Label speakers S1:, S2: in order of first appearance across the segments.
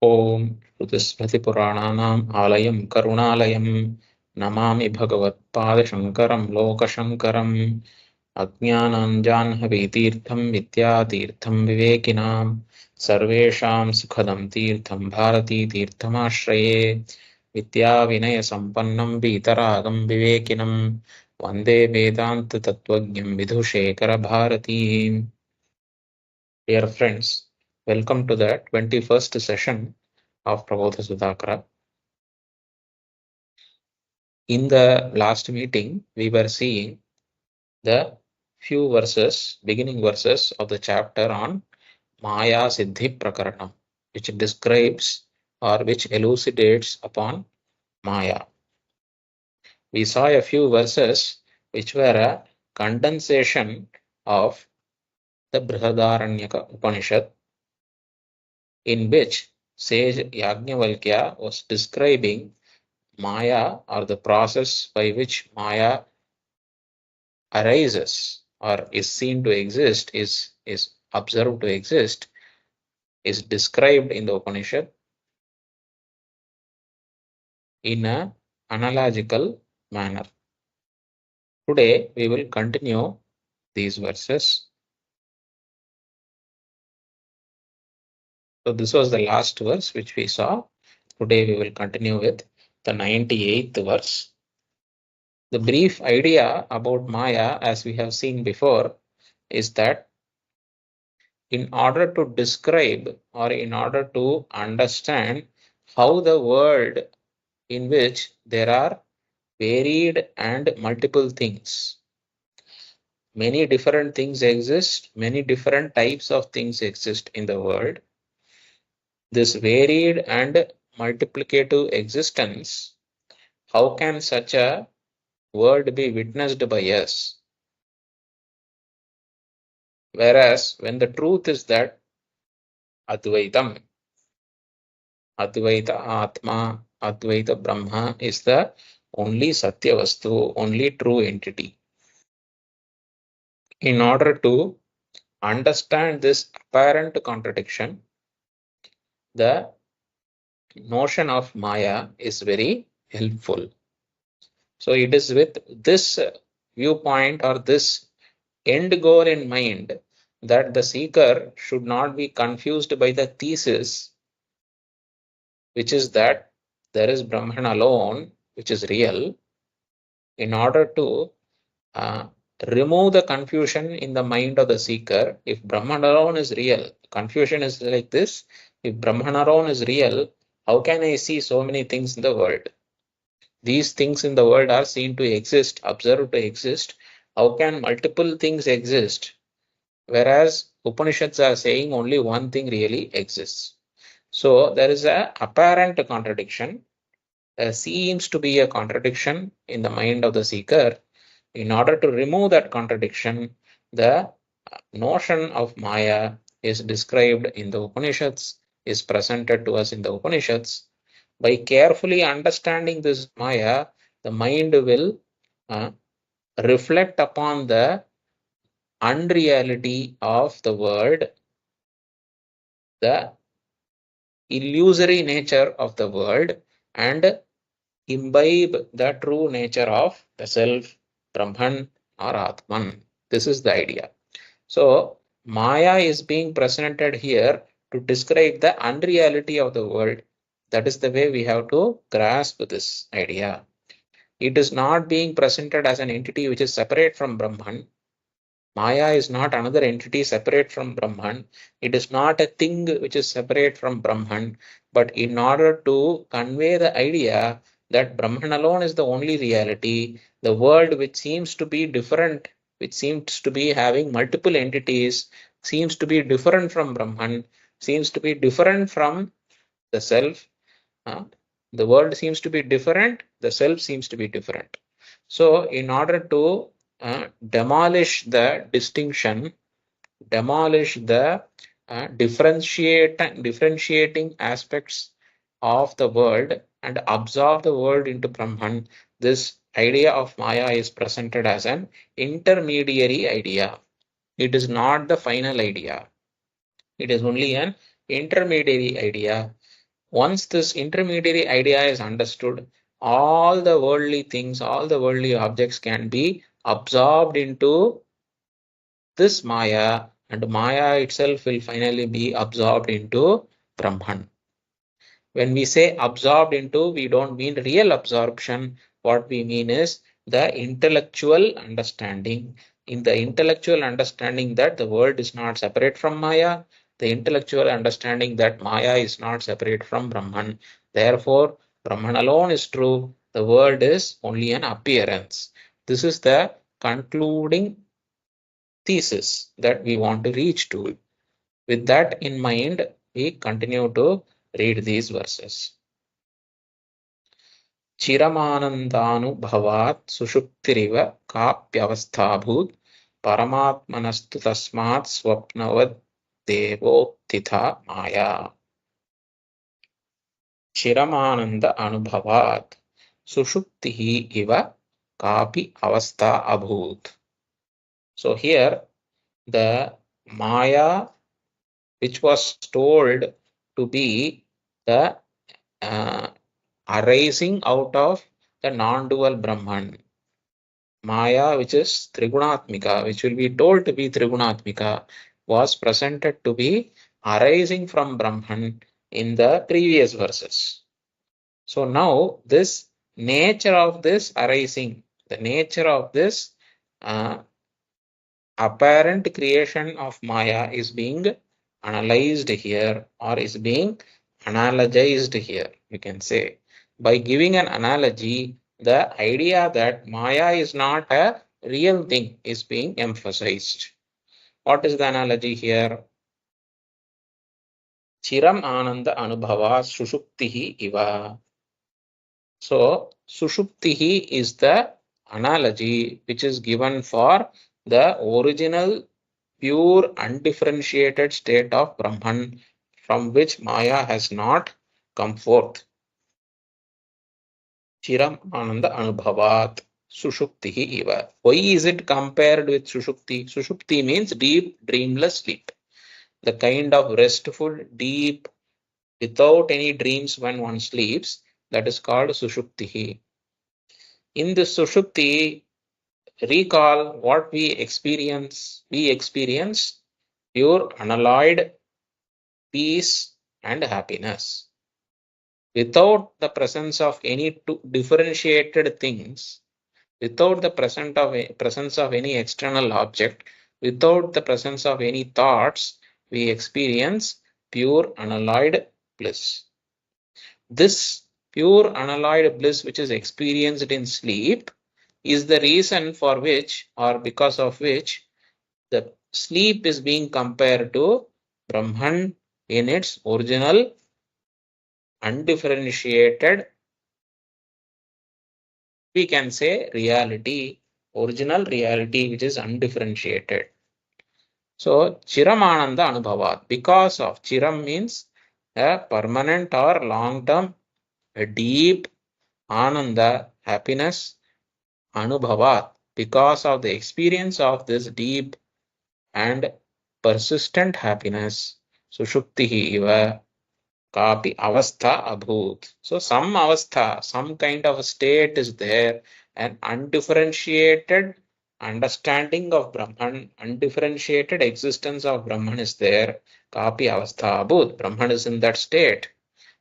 S1: Om Shrutismritipurananam Alayam Karunalayam Namami Bhagavad-pada Shankaram Lokashankaram Ajnananjanhavitirtham Vidyatirtham Vivekinam Sarvesham Sukhadam Tirtham Bharati Tirthamashraye Vidya-vinaya Sampannam Vitaragam Vivekinam Vande Vedanta Tattvajñam Vidhushekara Bharati. Dear friends, welcome to the 21st session of PRABODHA SUDHAKARA. In the last meeting, we were seeing the few verses, beginning verses of the chapter on Maya Siddhi Prakaranam, which describes or which elucidates upon Maya. We saw a few verses which were a condensation of the Brihadaranyaka Upanishad, in which sage Yajnavalkya was describing Maya, or the process by which Maya arises or is seen to exist, is observed to exist, is described in the Upanishad in an analogical manner. Today we will continue these verses. So this was the last verse which we saw. Today we will continue with the 98th verse. The brief idea about Maya, as we have seen before, is that in order to describe or in order to understand how the world in which there are varied and multiple things, many different things exist, many different types of things exist in the world. This varied and multiplicative existence, how can such a world be witnessed by us? Whereas when the truth is that Advaitam, Advaita Atma, Advaita Brahma is the only Satya Vastu, only true entity. In order to understand this apparent contradiction, the notion of Maya is very helpful. So it is with this viewpoint or this end goal in mind that the seeker should not be confused by the thesis, which is that there is Brahman alone, which is real. In order to remove the confusion in the mind of the seeker, if Brahman alone is real, confusion is like this: if Brahman alone is real, how can I see so many things in the world? These things in the world are seen to exist, observed to exist. How can multiple things exist? Whereas Upanishads are saying only one thing really exists. So there is an apparent contradiction. There seems to be a contradiction in the mind of the seeker. In order to remove that contradiction, the notion of Maya is described in the Upanishads, is presented to us in the Upanishads. By carefully understanding this Maya, the mind will reflect upon the unreality of the world, the illusory nature of the world, and imbibe the true nature of the self, Brahman or Atman. This is the idea. So Maya is being presented here to describe the unreality of the world. That is the way we have to grasp this idea. It is not being presented as an entity which is separate from Brahman. Maya is not another entity separate from Brahman. It is not a thing which is separate from Brahman. But in order to convey the idea that Brahman alone is the only reality, the world which seems to be different, which seems to be having multiple entities, seems to be different from Brahman, seems to be different from the self. The world seems to be different, the self seems to be different. So in order to demolish the distinction, demolish the differentiating aspects of the world and absorb the world into Brahman, this idea of Maya is presented as an intermediary idea. It is not the final idea. It is only an intermediary idea. Once this intermediary idea is understood, all the worldly things, all the worldly objects can be absorbed into this Maya, and Maya itself will finally be absorbed into Brahman. When we say absorbed into, we don't mean real absorption. What we mean is the intellectual understanding. In the intellectual understanding that the world is not separate from Maya, the intellectual understanding that Maya is not separate from Brahman. Therefore, Brahman alone is true. The world is only an appearance. This is the concluding thesis that we want to reach to. With that in mind, we continue to read these verses. चिरमानन्दानुभवात् सुषुप्तिरिव काप्यवस्थाभूत् परमात्मनस्तु तस्मात् स्वप्नवद्देवोत्थिता माया. चिरमानन्द अनुभवात् सुषुप्तिः इव कापि अवस्था अभूत्. So here the Maya, which was told to be the arising out of the non-dual Brahman, Maya, which is Trigunatmika, which will be told to be Trigunatmika, was presented to be arising from Brahman in the previous verses. So now this nature of this arising, the nature of this apparent creation of Maya is being analyzed here, or is being analogized here, you can say. By giving an analogy, the idea that Maya is not a real thing is being emphasized. What is the analogy here? Chiram ananda anubhava sushuptihi iva. So, sushuptihi is the analogy which is given for the original pure undifferentiated state of Brahman, from which Maya has not come forth. Chiram ananda anubhavat sushuptihi iva. Why is it compared with sushupti? Sushupti means deep, dreamless sleep. The kind of restful, deep, without any dreams when one sleeps, that is called sushuptihi. In this sushupti, recall what we experience. We experience pure unalloyed peace and happiness. Without the presence of any two differentiated things, without the presence of any external object, without the presence of any thoughts, we experience pure unalloyed bliss. This pure unalloyed bliss, which is experienced in sleep, is the reason for which, or because of which, the sleep is being compared to Brahman in its original undifferentiated, we can say, reality, original reality which is undifferentiated. So Chiram Ananda Anubhavat, because of Chiram means a permanent or long-term, a deep Ananda, happiness, Anubhavat, because of the experience of this deep and persistent happiness, Sushuptihi iva kapi avastha abhut. So some avastha, some kind of a state is there, an undifferentiated understanding of Brahman, undifferentiated existence of Brahman is there. Kapi avastha abhut. Brahman is in that state,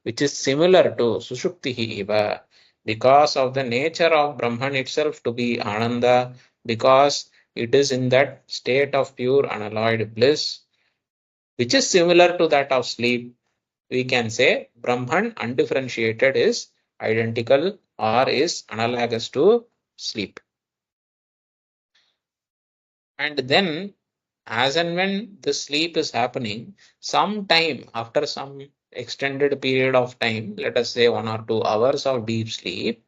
S1: which is similar to Sushuptihi iva, because of the nature of Brahman itself to be Ananda, because it is in that state of pure unalloyed bliss, which is similar to that of sleep. We can say Brahman undifferentiated is identical or is analogous to sleep. And then, as and when the sleep is happening, some time, after some extended period of time, let us say 1 or 2 hours of deep sleep,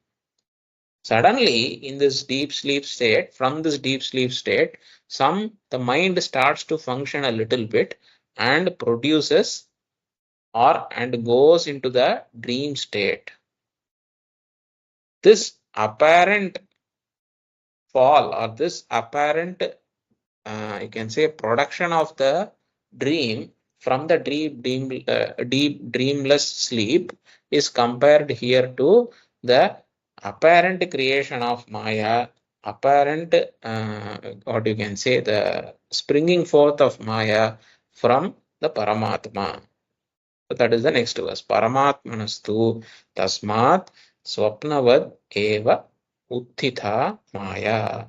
S1: suddenly in this deep sleep state, from this deep sleep state, the mind starts to function a little bit and produces and goes into the dream state. This apparent fall, or this apparent, you can say, production of the dream from the deep dreamless sleep is compared here to the apparent creation of Maya, apparent, what you can say, the springing forth of Maya from the Paramatma. So that is the next verse. Paramatmanastu tasmat swapnavad eva uttitha Maya.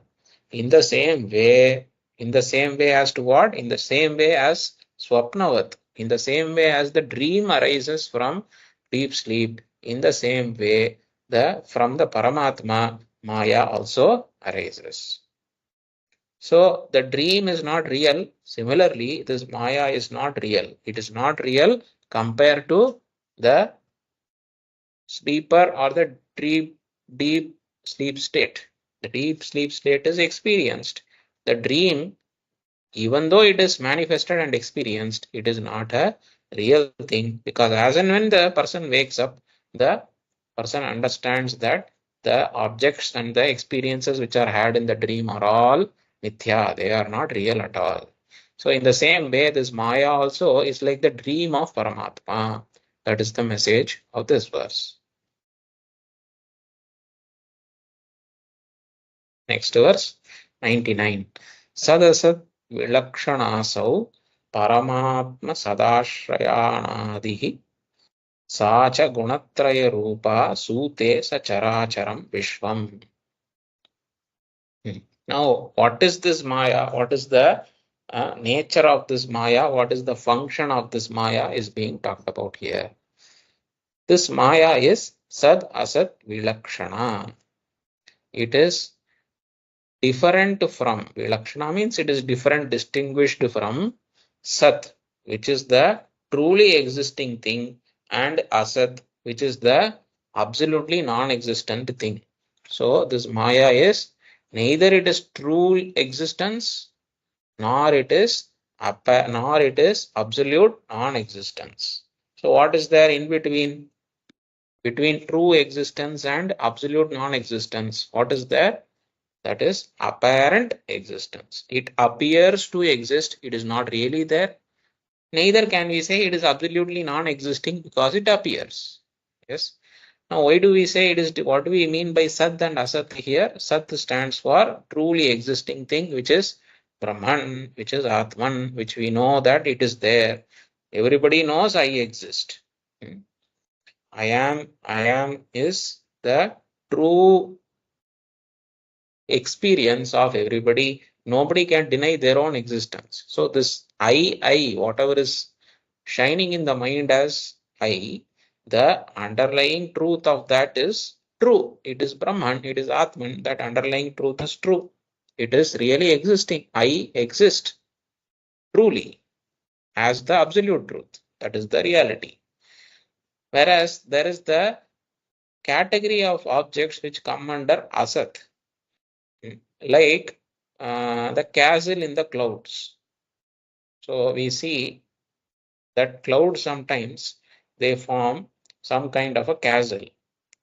S1: In the same way, as to what? In the same way as swapnavat, in the same way as the dream arises from deep sleep, in the same way from the Paramatma, Maya also arises. So the dream is not real. Similarly, this Maya is not real. It is not real compared to the sleeper or the deep sleep state. The deep sleep state is experienced. The dream, even though it is manifested and experienced, it is not a real thing, because as and when the person wakes up, the person understands that the objects and the experiences which are had in the dream are all mithya. They are not real at all. So in the same way, this Maya also is like the dream of Paramatma. That is the message of this verse. Next verse, 99. Sadasat Vilakshanasau Paramatma Sadashrayanaadihi Sacha Gunatraya Rupa Sute Sacharacharam Vishwam. Now, what is this Maya? What is the nature of this Maya? What is the function of this Maya is being talked about here. This Maya is Sad Asat Vilakshana. It is different from, Vilakshana means it is different, distinguished from Sat, which is the truly existing thing, and Asat, which is the absolutely non-existent thing. So this Maya is neither it is true existence, nor it is absolute non-existence. So what is there in between? Between true existence and absolute non-existence, what is there? That is apparent existence. It appears to exist. It is not really there. Neither can we say it is absolutely non-existing, because it appears. Yes. Now, why do we say it is? What do we mean by Sat and Asat here? Sat stands for truly existing thing, which is Brahman, which is Atman, which we know that it is there. Everybody knows I exist. I am is the true experience of everybody. Nobody can deny their own existence. So this I, whatever is shining in the mind as I, the underlying truth of that is true. It is Brahman, it is Atman. That underlying truth is true. It is really existing. I exist truly as the absolute truth. That is the reality. Whereas there is the category of objects which come under Asat, like the castle in the clouds. So we see that clouds sometimes they form some kind of a castle.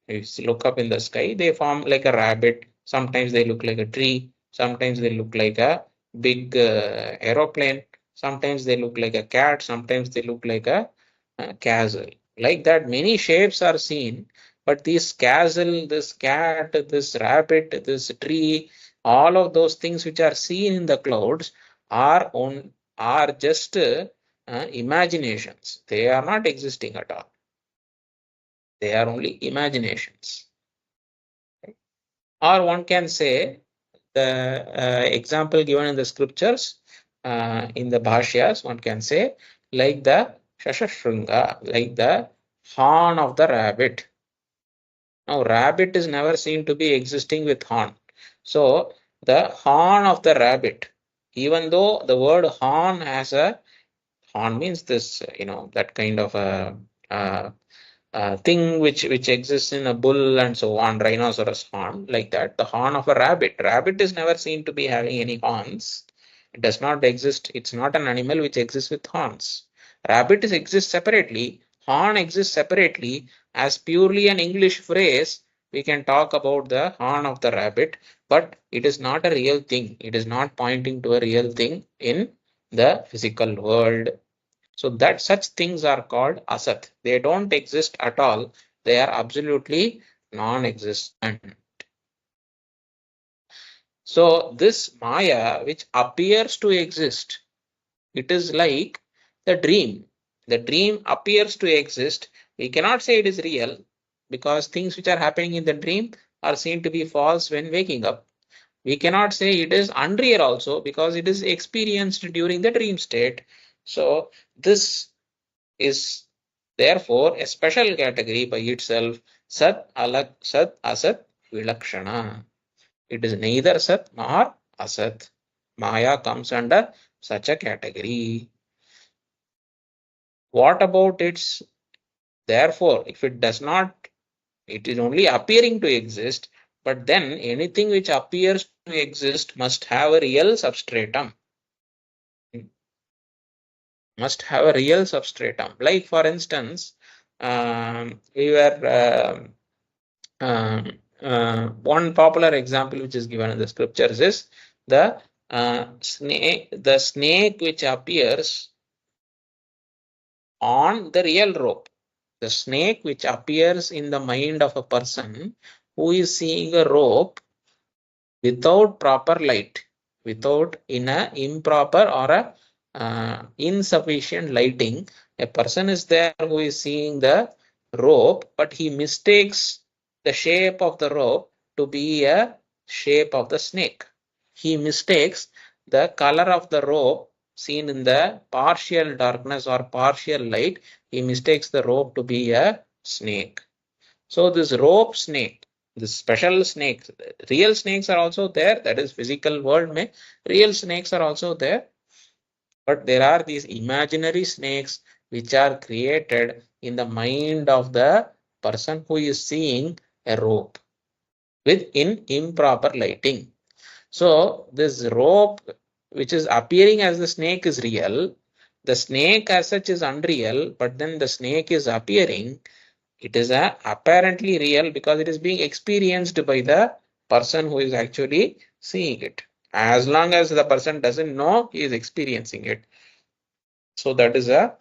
S1: If you look up in the sky, they form like a rabbit. Sometimes they look like a tree. Sometimes they look like a big aeroplane. Sometimes they look like a cat. Sometimes they look like a castle. Like that, many shapes are seen. But this castle, this cat, this rabbit, this tree, all of those things which are seen in the clouds are just imaginations. They are not existing at all. They are only imaginations. Or one can say the example given in the scriptures, in the bhashyas, one can say like the shashashringa, like the horn of the rabbit. Now, rabbit is never seen to be existing with horn. So, the horn of the rabbit, even though the word horn has a horn means this, that kind of a thing which exists in a bull and so on, rhinoceros horn, like that. The horn of a rabbit. Rabbit is never seen to be having any horns. It does not exist. It's not an animal which exists with horns. Rabbit exists separately. Horn exists separately. As purely an English phrase, we can talk about the horn of the rabbit, but it is not a real thing. It is not pointing to a real thing in the physical world. So that such things are called asat. They don't exist at all. They are absolutely non-existent. So this Maya, which appears to exist, it is like the dream. The dream appears to exist. We cannot say it is real because things which are happening in the dream are seen to be false when waking up. We cannot say it is unreal also because it is experienced during the dream state. So this is therefore a special category by itself. Sat, Alak, Sat, Asat, Vilakshana. It is neither Sat nor Asat. Maya comes under such a category. What about its, therefore, if it does not, it is only appearing to exist, but then anything which appears to exist must have a real substratum. Must have a real substratum. Like for instance, we were one popular example which is given in the scriptures is the snake which appears on the real rope. The snake which appears in the mind of a person who is seeing a rope without proper light, without in a improper or a insufficient lighting. A person is there who is seeing the rope, but he mistakes the shape of the rope to be a shape of the snake. He mistakes the color of the rope seen in the partial darkness or partial light. He mistakes the rope to be a snake. So this rope snake, the special snakes, real snakes are also there. That is physical world mein. Real snakes are also there. But there are these imaginary snakes which are created in the mind of the person who is seeing a rope with improper lighting. So this rope which is appearing as the snake is real. The snake as such is unreal, but then the snake is appearing. It is apparently real because it is being experienced by the person who is actually seeing it. As long as the person doesn't know, he is experiencing it. So that is a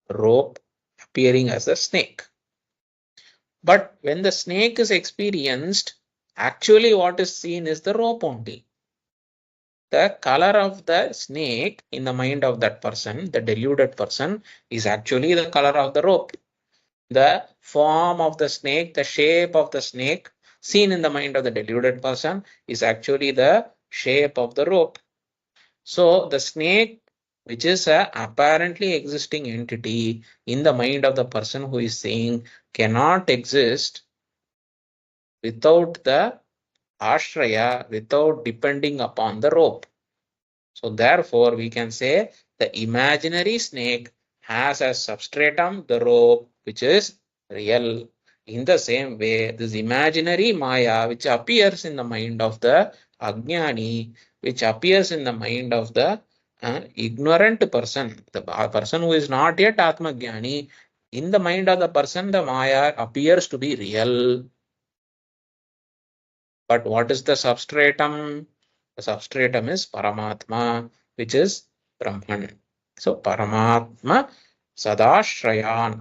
S1: rope appearing as a snake. But when the snake is experienced, actually what is seen is the rope only. The color of the snake in the mind of that person, the deluded person, is actually the color of the rope. The form of the snake, the shape of the snake seen in the mind of the deluded person is actually the shape of the rope. So the snake, which is a apparently existing entity in the mind of the person who is seeing, cannot exist without the ashraya, without depending upon the rope. So therefore, we can say the imaginary snake has as substratum the rope, which is real. In the same way, this imaginary Maya, which appears in the mind of the Ajnani, which appears in the mind of the ignorant person, the person who is not yet Atmajnani, in the mind of the person, the Maya appears to be real. But what is the substratum? The substratum is Paramatma, which is Brahman. So Paramatma Sadashraya,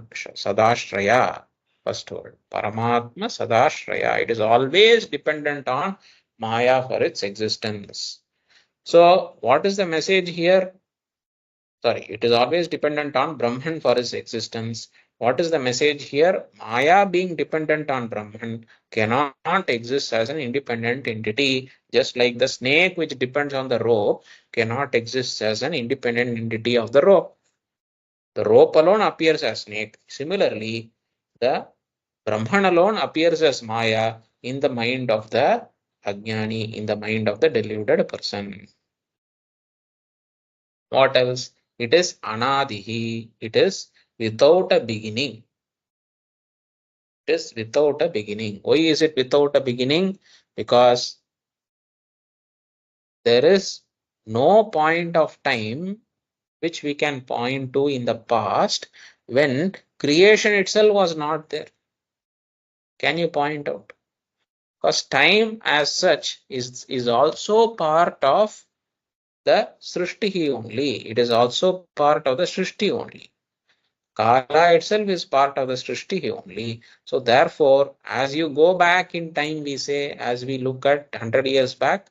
S1: first word. Paramatma Sadashraya. It is always dependent on Maya for its existence. So what is the message here? Sorry, it is always dependent on Brahman for its existence. What is the message here? Maya being dependent on Brahman cannot exist as an independent entity, just like the snake which depends on the rope cannot exist as an independent entity of the rope. The rope alone appears as snake. Similarly, the Brahman alone appears as Maya in the mind of the Ajnani, in the mind of the deluded person. What else? It is Anadihi. It is without a beginning. It is without a beginning. Why is it without a beginning? Because there is no point of time which we can point to in the past when creation itself was not there. Can you point out? Because time as such is also part of the Srishti only. It is also part of the Srishti only. Kala itself is part of the Srishti only. So therefore, as you go back in time, we say, as we look at 100 years back,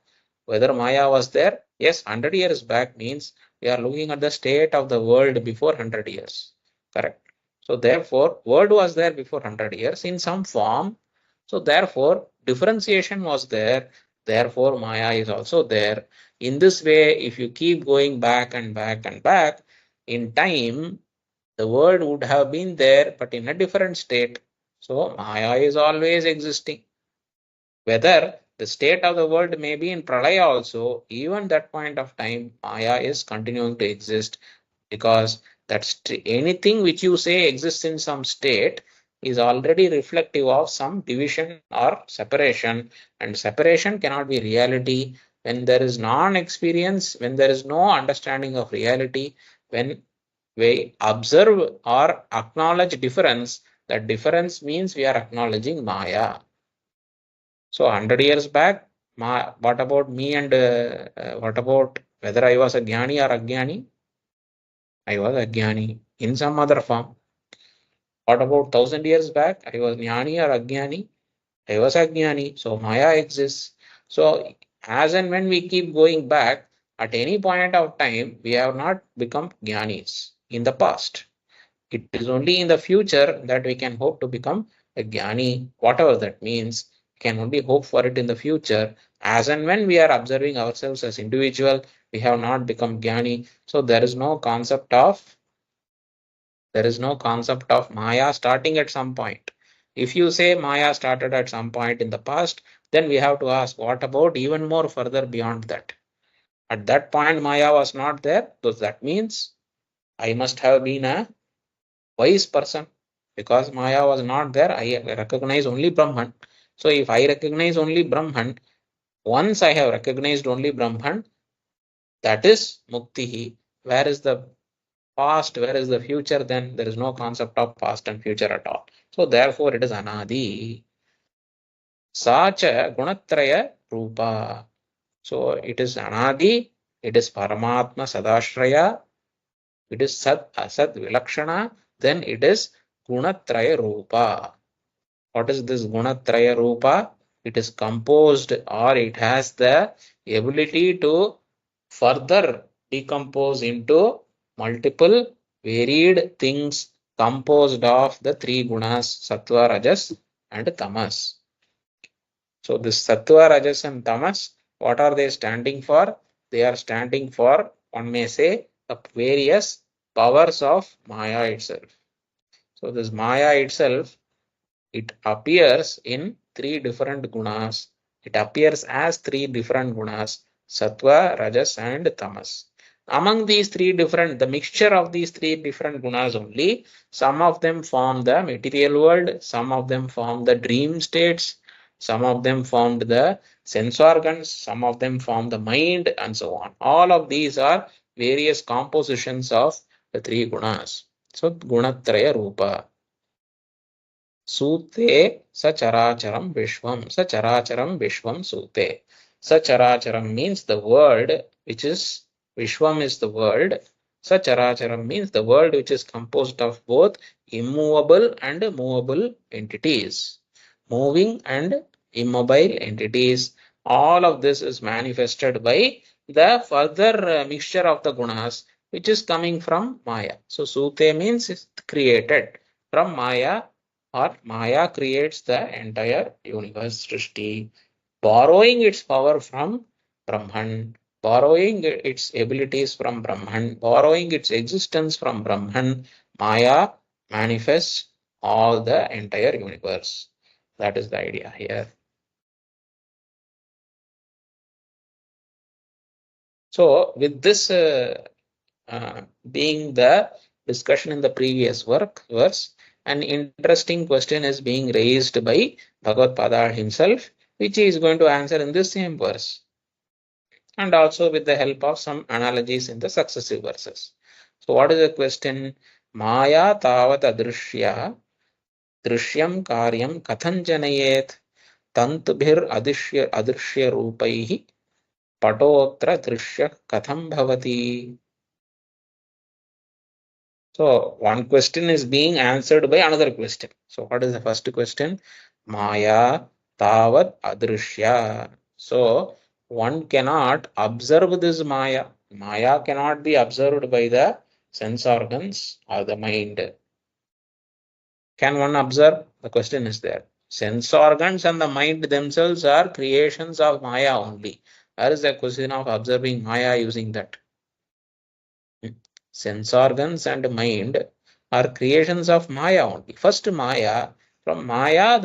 S1: whether Maya was there, yes, 100 years back means we are looking at the state of the world before 100 years. Correct. So therefore, world was there before 100 years in some form. So therefore, differentiation was there. Therefore, Maya is also there. In this way, if you keep going back and back and back in time, the world would have been there, but in a different state. So Maya is always existing. Whether the state of the world may be in Pralaya also, even that point of time, Maya is continuing to exist, because that's anything which you say exists in some state is already reflective of some division or separation, and separation cannot be reality. When there is non-experience, when there is no understanding of reality, when we observe or acknowledge difference, that difference means we are acknowledging Maya. So 100 years back, what about me, and what about whether I was a Jnani or Ajnani? I was a Jnani in some other form. What about 1000 years back? I was Jnani or Ajnani? I was Ajnani. So Maya exists. So as and when we keep going back, at any point of time, we have not become Jnanis in the past. It is only in the future that we can hope to become a Jnani, whatever that means. We can only hope for it in the future. As and when we are observing ourselves as individual, we have not become Jnani. So there is no concept of Maya starting at some point. If you say Maya started at some point in the past, then we have to ask, what about even more further beyond that? At that point, Maya was not there. So that means I must have been a wise person, because Maya was not there. I recognize only Brahman. So if I recognize only Brahman, once I have recognized only Brahman, that is Muktihi. Where is the past? Where is the future? Then there is no concept of past and future at all. So therefore it is Anadi. Sacha Gunatraya Rupa. So it is Anadi, it is Paramatma Sadashraya, it is Sat Asat Vilakshana, then it is Gunatraya Rupa. What is this Gunatraya Rupa? It is composed, or it has the ability to further decompose into multiple varied things composed of the three gunas, Sattva, Rajas, and Tamas. So this Sattva, Rajas, and Tamas, what are they standing for? They are standing for, one may say, the various powers of Maya itself. So this Maya itself, it appears in three different gunas. It appears as three different gunas, Sattva, Rajas, and Tamas. Among these three different, the mixture of these three different gunas only, some of them form the material world, some of them form the dream states, some of them formed the sense organs, some of them form the mind, and so on. All of these are various compositions of the three gunas. So Gunatraya Rupa. Sute Sacharacharam Vishwam. Sacharacharam Vishwam Sute. Sacharacharam means the world, which is Vishwam is the world. Sacharacharam means the world which is composed of both immovable and movable entities. Moving and immobile entities. All of this is manifested by the further mixture of the gunas, which is coming from Maya. So Sute means is created from Maya, or Maya creates the entire universe, Srishti, borrowing its power from Brahman, borrowing its abilities from Brahman, borrowing its existence from Brahman. Maya manifests all the entire universe. That is the idea here. So with this being the discussion in the previous verse, an interesting question is being raised by Bhagavad Pada himself, which he is going to answer in this same verse, and also with the help of some analogies in the successive verses. So what is the question? Maya tavat adrishya drishyam karyam kathan janayet tantubhir adrishya rupaihi Patotra drishya katham bhavati. So one question is being answered by another question. So what is the first question? Maya tavat adrishya. So one cannot observe this Maya. Maya cannot be observed by the sense organs or the mind. Can one observe? The question is there. Sense organs and the mind themselves are creations of Maya only. There is a question of observing Maya using that. Sense organs and mind are creations of Maya only. First Maya, from Maya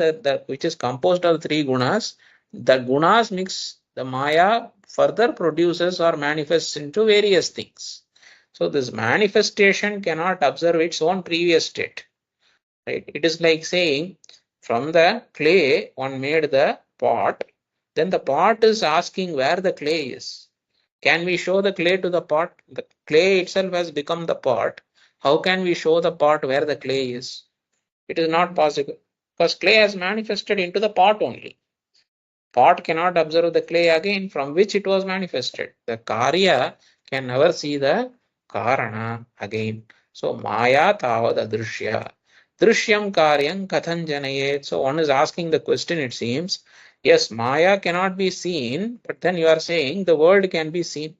S1: which is composed of three gunas, the gunas mix the Maya further produces or manifests into various things. So this manifestation cannot observe its own previous state. Right? It is like saying from the clay one made the pot, then the pot is asking where the clay is. Can we show the clay to the pot? The clay itself has become the pot. How can we show the pot where the clay is? It is not possible because clay has manifested into the pot only. Pot cannot observe the clay again from which it was manifested. The Karya can never see the Karana again. So Maya tavad adrishya. Drishyam karyam kathan janayet. So one is asking the question, it seems. Yes, Maya cannot be seen, but then you are saying the world can be seen.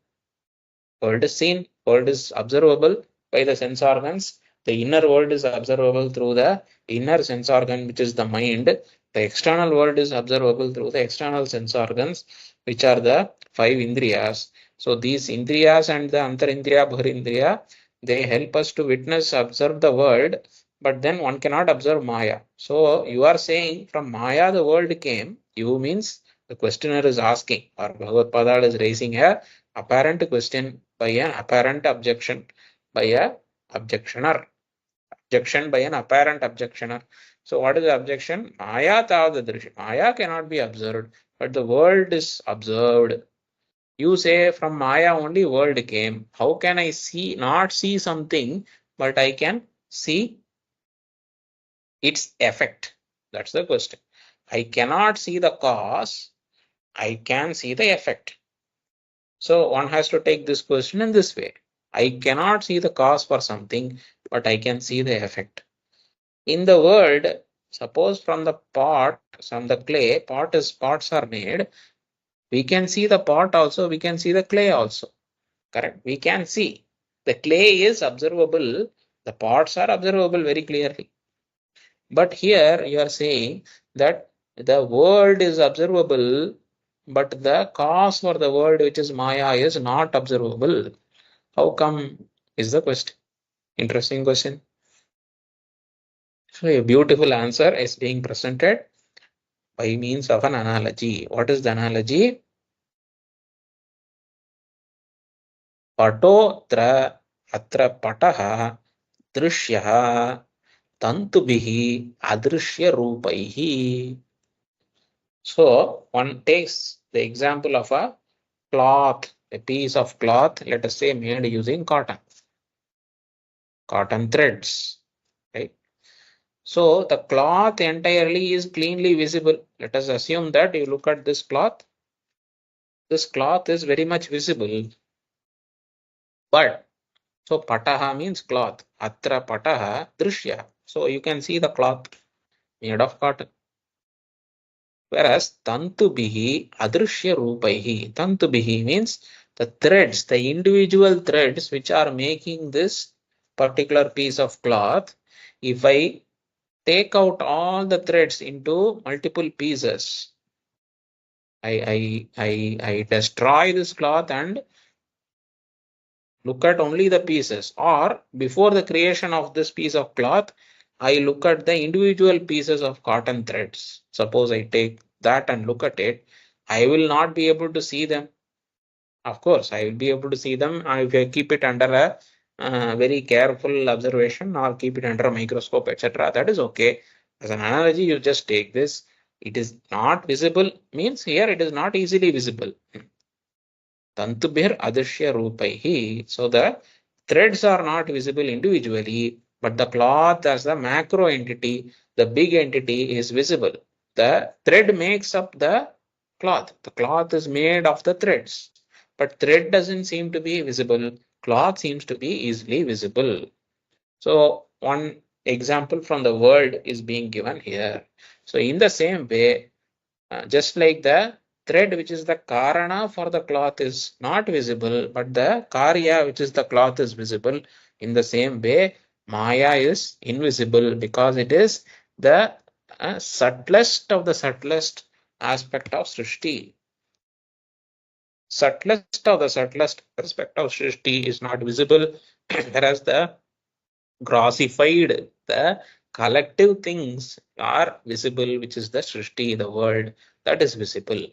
S1: World is seen, world is observable by the sense organs. The inner world is observable through the inner sense organ, which is the mind. The external world is observable through the external sense organs, which are the five indriyas. So these indriyas and the antarindriya, bharindriya, they help us to witness, observe the world, but then one cannot observe Maya. So you are saying from Maya the world came, you means the questioner is asking, or Bhagavad Padal is raising a apparent question by an apparent objection by a objectioner. Objection by an apparent objectioner. So what is the objection? Maya tavadadrish. Maya cannot be observed, but the world is observed. You say from Maya only world came. How can I see, not see something, but I can see its effect? That's the question. I cannot see the cause. I can see the effect. So one has to take this question in this way. I cannot see the cause for something, but I can see the effect. In the world, suppose from the pot, from the clay, pots are made. We can see the pot also, we can see the clay also. Correct? We can see. The clay is observable, the pots are observable very clearly. But here you are saying that the world is observable, but the cause for the world, which is Maya, is not observable. How come is the question? Interesting question. So a beautiful answer is being presented by means of an analogy. What is the analogy? Patotra atra pataha drishyaha tantubihi adrishya rupaihi. So one takes the example of a cloth, a piece of cloth, let us say made using cotton threads, right? So the cloth entirely is cleanly visible. Let us assume that you look at this cloth. This cloth is very much visible. But so pataha means cloth. Atra pataha drishya. So you can see the cloth made of cotton. Whereas tantubihi adrishya rupaihi. Tantubihi means the threads, the individual threads which are making this particular piece of cloth. If I take out all the threads into multiple pieces, I destroy this cloth and look at only the pieces, or before the creation of this piece of cloth, I look at the individual pieces of cotton threads. Suppose I take that and look at it, I will not be able to see them. Of course, I will be able to see them if I keep it under a very careful observation or keep it under a microscope, etc. That is okay. As an analogy, you just take this. It is not visible means here it is not easily visible. Tantubhir adrishya rupaihi. So the threads are not visible individually, but the cloth as the macro entity, the big entity is visible. The thread makes up the cloth. The cloth is made of the threads. but thread doesn't seem to be visible. Cloth seems to be easily visible. So one example from the world is being given here. So in the same way, just like the thread, which is the karana for the cloth, is not visible, but the karya, which is the cloth, is visible. In the same way, Maya is invisible because it is the subtlest of the subtlest aspect of Srishti. Subtlest of the subtlest aspect of Srishti is not visible, whereas the grossified, the collective things are visible, which is the Srishti, the world, that is visible.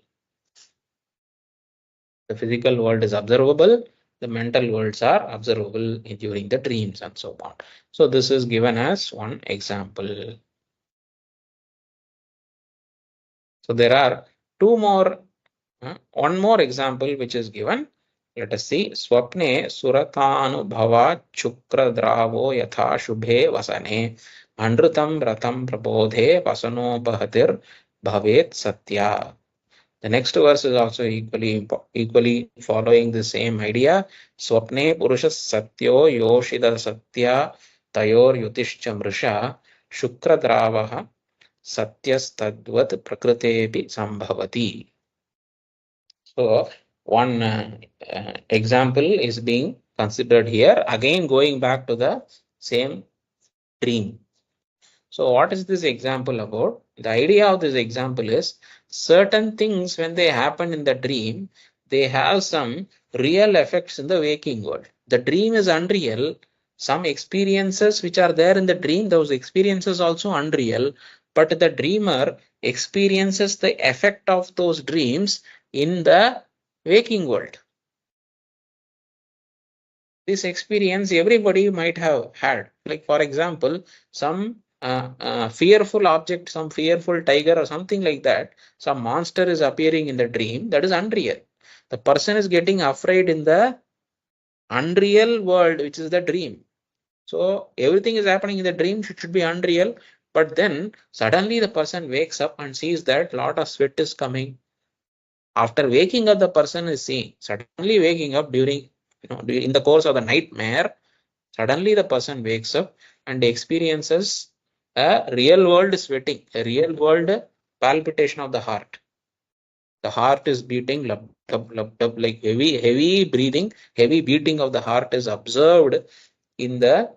S1: The physical world is observable, the mental worlds are observable during the dreams and so on. So this is given as one example. So there are one more example which is given. Let us see. Swapne suratanubhava chukra dravo yatha shubhe vasane andrutam ratam prabodhe vasanopahatir bhavet satya. The next verse is also equally following the same idea. Swapne purusha satyo yoshida satya tayor yutischa mrisha shukra dravaha satyastadvat prakrutepi sambhavati. So one example is being considered here, again going back to the same dream. So what is this example about? The idea of this example is certain things, when they happen in the dream, they have some real effects in the waking world. The dream is unreal. Some experiences which are there in the dream, those experiences also unreal, but the dreamer experiences the effect of those dreams in the waking world. This experience everybody might have had. Like for example, some fearful object, some fearful tiger or something like that, some monster is appearing in the dream, that is unreal. The person is getting afraid in the unreal world, which is the dream. So everything is happening in the dream should be unreal, but then suddenly the person wakes up and sees that lot of sweat is coming. After waking up, the person is seeing, suddenly waking up during, in the course of the nightmare, suddenly the person wakes up and experiences a real world sweating, a real world palpitation of the heart. The heart is beating, like heavy breathing, heavy beating of the heart is observed in the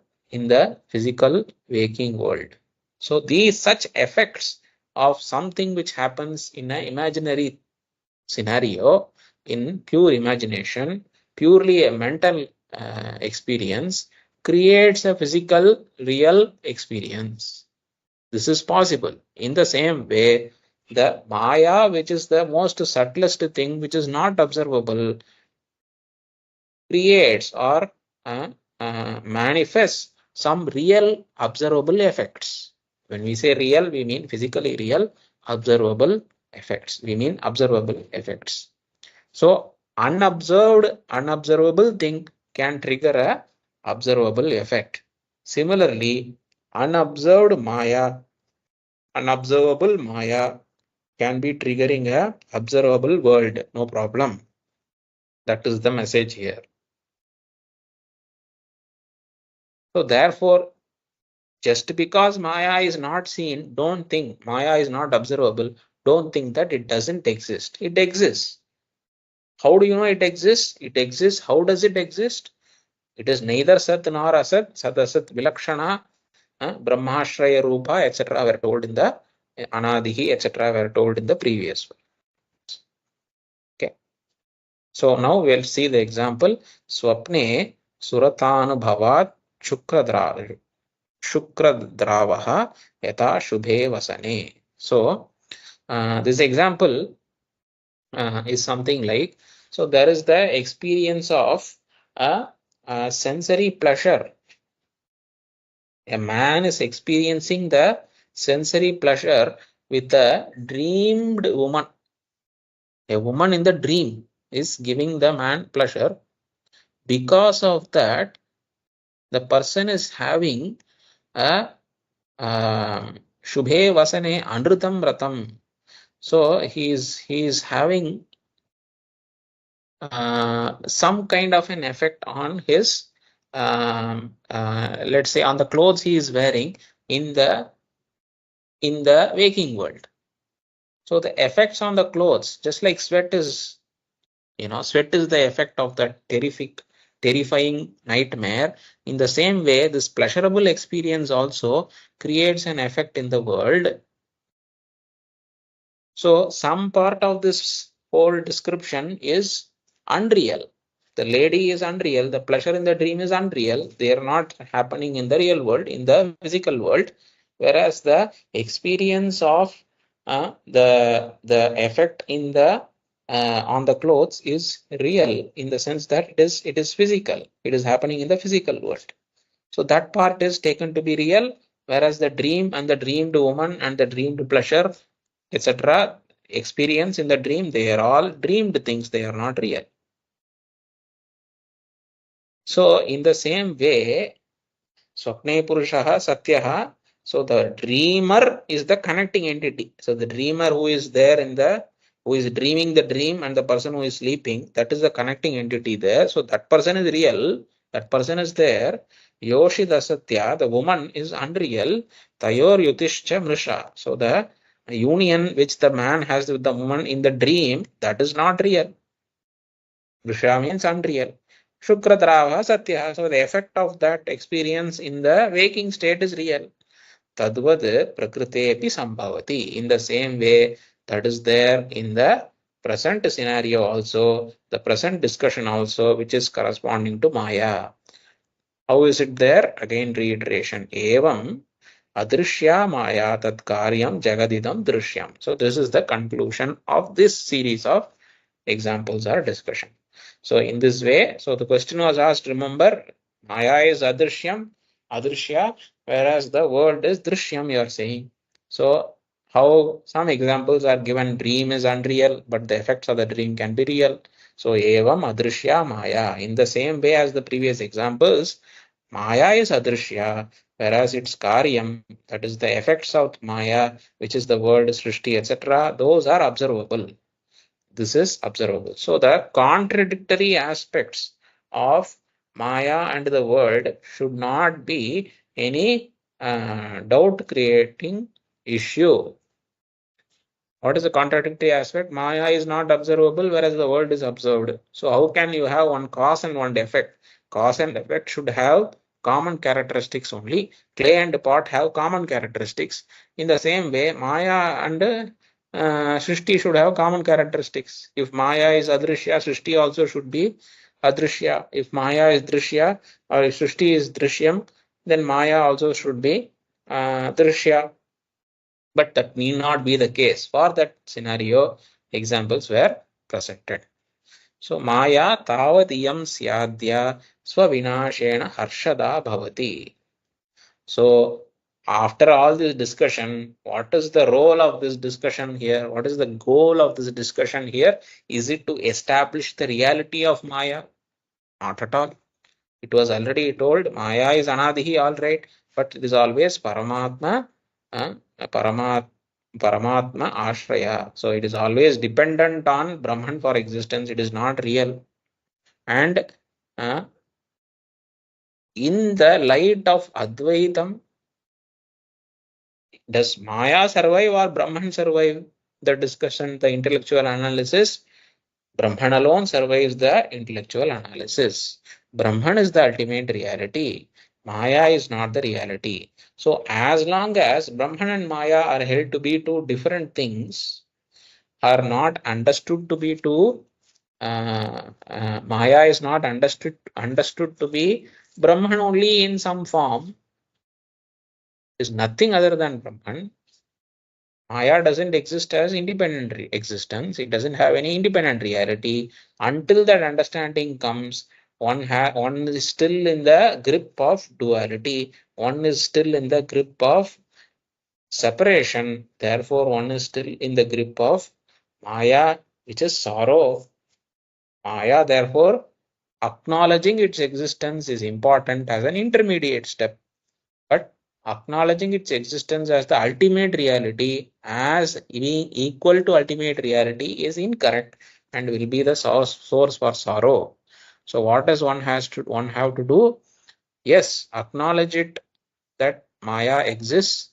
S1: physical waking world. So these such effects of something which happens in an imaginary scenario, in pure imagination, purely a mental experience, creates a physical real experience. This is possible. In the same way, the Maya, which is the most subtlest thing, which is not observable, creates or manifests some real observable effects. When we say real, we mean physically real, observable effects. We mean observable effects. So unobservable thing can trigger a observable effect. Similarly, unobservable Maya can be triggering a observable world, no problem. That is the message here. So therefore, just because Maya is not seen, don't think Maya is not observable, don't think that it doesn't exist. It exists. How do you know it exists? It exists. How does it exist? It is neither Sat nor Asat, Sat Asat Vilakshana, Brahmashraya Rupa, etc. were told in the Anadihi, etc. were told in the previous one. Okay. So now we'll see the example. Swapne Suratanubhavat Shukradravaha Yata Shubhe Vasane. So this example is something like, so there is the experience of a sensory pleasure. A man is experiencing the sensory pleasure with a dreamed woman. A woman in the dream is giving the man pleasure. Because of that, the person is having a Shubhe Vasane Andrutam Ratam. So he is having some kind of an effect on his, let's say, on the clothes he is wearing in the waking world. So the effects on the clothes, just like sweat is, sweat is the effect of that terrifying nightmare. In the same way, this pleasurable experience also creates an effect in the world. So some part of this whole description is unreal. The lady is unreal. The pleasure in the dream is unreal. They are not happening in the real world, in the physical world. Whereas the experience of the effect in the on the clothes is real, in the sense that it is physical. It is happening in the physical world. So that part is taken to be real, whereas the dream and the dreamed woman and the dreamed pleasure, etc., experience in the dream, they are all dreamed things, they are not real. So in the same way, Swapne Purushaha Satyaha, so the dreamer is the connecting entity. So the dreamer who is there who is dreaming the dream, and the person who is sleeping, that is the connecting entity there. So that person is real, that person is there. Yoshida Satya, the woman is unreal. Tayor Yutishcha Mrisha. So the union which the man has with the woman in the dream, that is not real. Mrisha means unreal. Shukradrava Satya. So the effect of that experience in the waking state is real. Tadvad Prakritepi Sambhavati. In the same way, that is there in the present scenario also, the present discussion also, which is corresponding to Maya. How is it there? Again, reiteration. Evam Adrishya Maya Tat Karyam Jagadidam Drishyam. So this is the conclusion of this series of examples or discussion. So in this way, so the question was asked, remember, Maya is Adrishyam, Adrishya, whereas the world is Drishyam, you are saying. So how some examples are given, dream is unreal, but the effects of the dream can be real. So Evam Adrishya Maya. In the same way as the previous examples, Maya is Adrishya, whereas its Karyam, that is the effects of Maya, which is the world, Srishti, etc., those are observable. This is observable. So the contradictory aspects of Maya and the world should not be any doubt creating issue. What is the contradictory aspect? Maya is not observable, whereas the world is observed. So how can you have one cause and one effect? Cause and effect should have common characteristics only. Clay and pot have common characteristics. In the same way, Maya and Srishti should have common characteristics. If Maya is Adrishya, Srishti also should be Adrishya. If Maya is Drishya or if Srishti is Drishyam, then Maya also should be Drishya. But that need not be the case. For that scenario, examples were presented. So Maya tavadiyam syadya swavinashena harshada bhavati. So after all this discussion, what is the role of this discussion here? What is the goal of this discussion here? Is it to establish the reality of Maya? Not at all. It was already told, Maya is Anadihi, all right, but it is always Paramatma, Paramatma Ashraya. So it is always dependent on Brahman for existence. It is not real. And in the light of Advaitam, does Maya survive or Brahman survive? The discussion, the intellectual analysis, Brahman alone survives the intellectual analysis. Brahman is the ultimate reality. Maya is not the reality. So as long as Brahman and Maya are held to be two different things, are not understood to be two, Maya is not understood to be Brahman only in some form, is nothing other than Brahman. Maya doesn't exist as independent existence. It doesn't have any independent reality. Until that understanding comes, one is still in the grip of duality. One is still in the grip of separation. Therefore, one is still in the grip of Maya, which is sorrow. Maya, therefore, acknowledging its existence is important as an intermediate step. But acknowledging its existence as the ultimate reality, as being equal to ultimate reality, is incorrect. and will be the source for sorrow. So what does one have to do? Yes, acknowledge it that Maya exists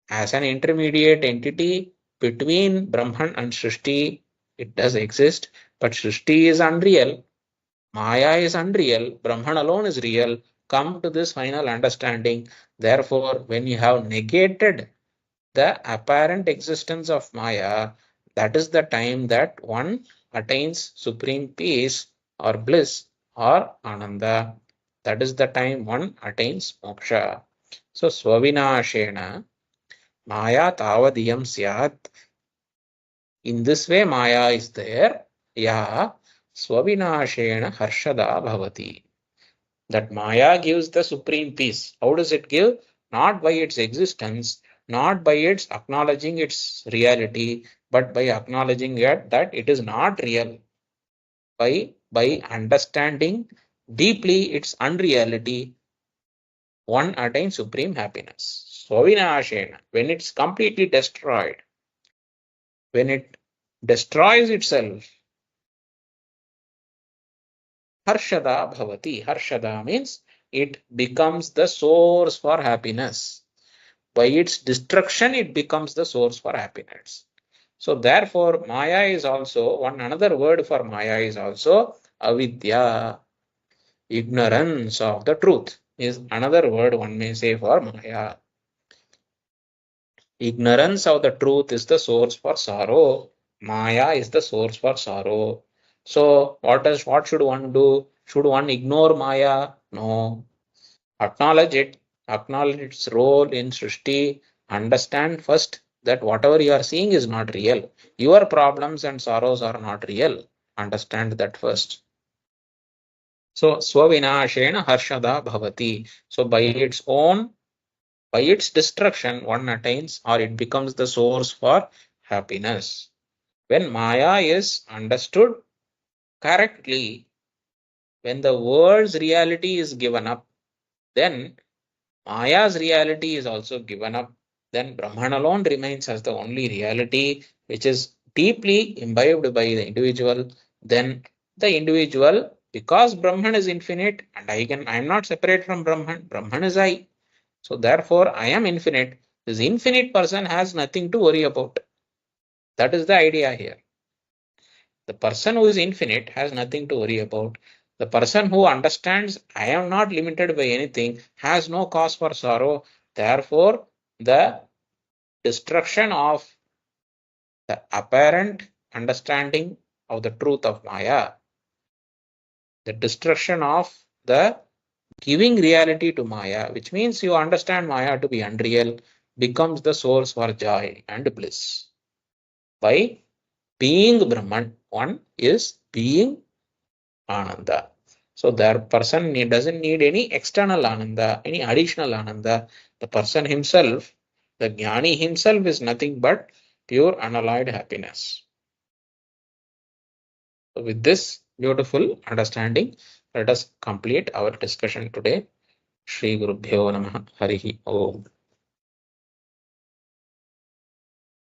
S1: as an intermediate entity between Brahman and Srishti. It does exist, but Srishti is unreal. Maya is unreal. Brahman alone is real. Come to this final understanding. Therefore, when you have negated the apparent existence of Maya, that is the time that one attains supreme peace or bliss or Ananda. That is the time one attains moksha. So, Swavinashena Maya Tavadiyam Syat. In this way, Maya is there. Ya Swavinashena Harshada Bhavati. That Maya gives the supreme peace. How does it give? Not by its existence, not by its acknowledging its reality, but by acknowledging that it is not real. By understanding deeply its unreality, one attains supreme happiness. Swavinashena, when it's completely destroyed, when it destroys itself, Harshada Bhavati. Harshada means it becomes the source for happiness. By its destruction, it becomes the source for happiness. So therefore, Maya is also, another word for Maya is also avidya, ignorance of the truth is another word one may say for Maya. Ignorance of the truth is the source for sorrow. Maya is the source for sorrow. So what should one do? Should one ignore Maya? No. Acknowledge it, acknowledge its role in Srishti, understand first that whatever you are seeing is not real. Your problems and sorrows are not real. Understand that first. So, Swavinashena Harshada Bhavati. So, by its destruction, one attains or it becomes the source for happiness. When Maya is understood correctly, when the world's reality is given up, then Maya's reality is also given up. Then Brahman alone remains as the only reality which is deeply imbibed by the individual. Then the individual, because Brahman is infinite and I am not separate from Brahman, Brahman is I. So therefore I am infinite. This infinite person has nothing to worry about. That is the idea here. The person who is infinite has nothing to worry about. The person who understands I am not limited by anything has no cause for sorrow. Therefore, the destruction of the apparent understanding of the truth of Maya, the destruction of the giving reality to Maya, which means you understand Maya to be unreal, becomes the source for joy and bliss. By being Brahman, one is being Ananda. So that person doesn't need any external Ananda, any additional Ananda. The person himself, the Jnani himself is nothing but pure unalloyed happiness. So with this beautiful understanding, let us complete our discussion today. Shri Gurubhyo Namaha Harihi Om.